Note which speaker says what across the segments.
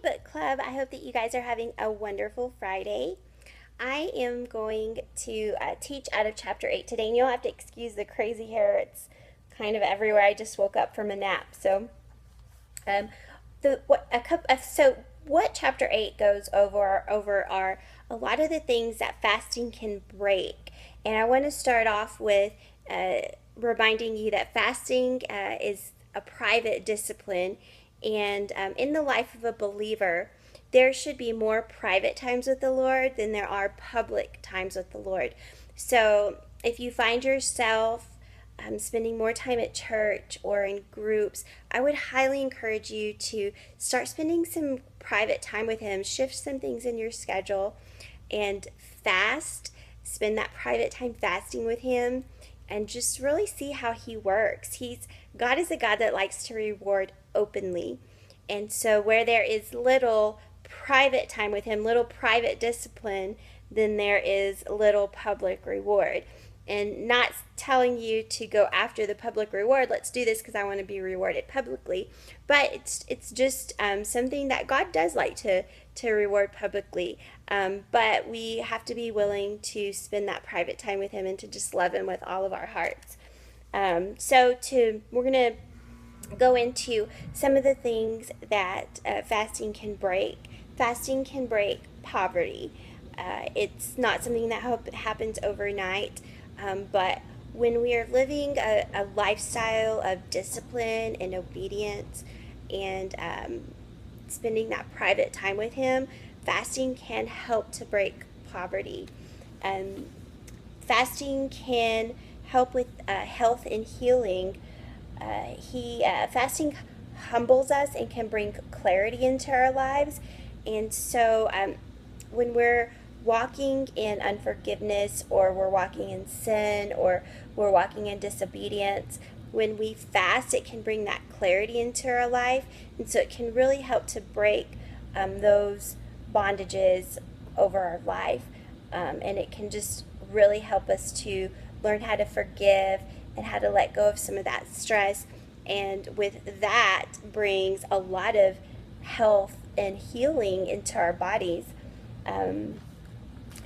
Speaker 1: Hi, book club. I hope that you guys are having a wonderful Friday. I am going to teach out of chapter 8 today, and you'll have to excuse the crazy hair. It's kind of everywhere. I just woke up from a nap. Um, what chapter 8 goes over are a lot of the things that fasting can break. And I want to start off with uh, reminding you that fasting is a private discipline, and in the life of a believer, there should be more private times with the Lord than there are public times with the Lord. So if you find yourself spending more time at church or in groups, I would highly encourage you to start spending some private time with Him. Shift some things in your schedule and fast. Spend that private time fasting with Him and just really see how He works. God is a God that likes to reward openly. And so where there is little private time with Him, little private discipline, then there is little public reward. And not telling you to go after the public reward. Let's do this because I want to be rewarded publicly. But it's just something that God does like to reward publicly. But we have to be willing to spend that private time with Him and to just love Him with all of our hearts. We're going to go into some of the things that fasting can break. Fasting can break poverty. It's not something that happens overnight. But when we are living a lifestyle of discipline and obedience and spending that private time with Him, fasting can help to break poverty. Fasting can help with health and healing. Fasting humbles us and can bring clarity into our lives. And so when we're walking in unforgiveness, or we're walking in sin, or we're walking in disobedience, when we fast, it can bring that clarity into our life. And so it can really help to break those bondages over our life. And it can just really help us to learn how to forgive and how to let go of some of that stress. And with that brings a lot of health and healing into our bodies.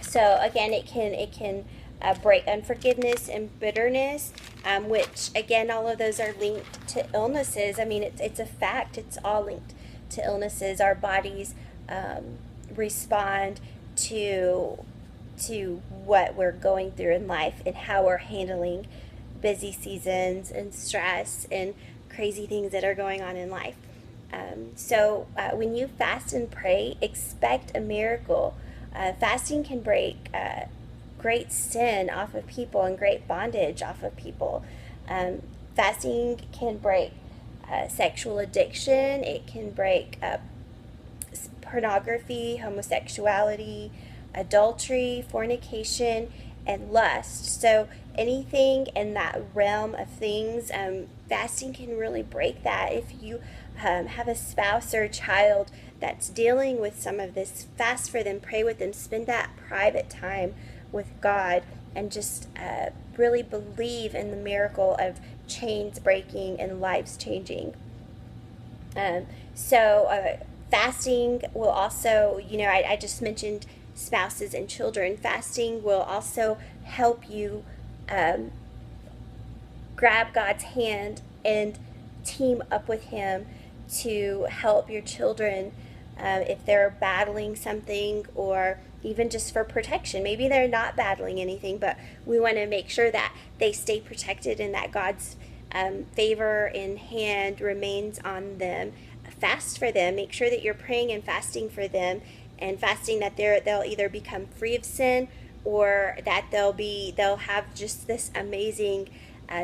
Speaker 1: So again, it can break unforgiveness and bitterness, which again, all of those are linked to illnesses. I mean, it's a fact. It's all linked to illnesses. Our bodies respond to what we're going through in life and how we're handling busy seasons and stress and crazy things that are going on in life. When you fast and pray, expect a miracle. Fasting can break great sin off of people and great bondage off of people. Fasting can break sexual addiction. It can break pornography, homosexuality, adultery, fornication, and lust. So anything in that realm of things, fasting can really break that. If you have a spouse or a child that's dealing with some of this, fast for them, pray with them, spend that private time with God, and just really believe in the miracle of chains breaking and lives changing. Fasting will also, I just mentioned spouses and children. Fasting will also help you grab God's hand and team up with Him to help your children if they're battling something, or even just for protection. Maybe they're not battling anything, but we want to make sure that they stay protected and that God's favor and hand remains on them. Fast for them. Make sure that you're praying and fasting for them, and fasting that they'll either become free of sin, or that they'll have just this amazing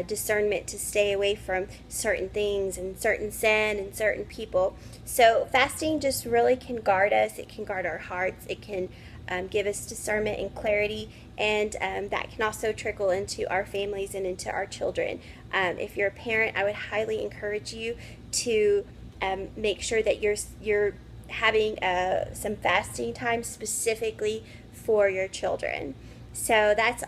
Speaker 1: discernment to stay away from certain things and certain sin and certain people. So fasting just really can guard us. It can guard our hearts. It can give us discernment and clarity, and that can also trickle into our families and into our children. If you're a parent, I would highly encourage you to make sure that you're having some fasting time specifically for your children. So that's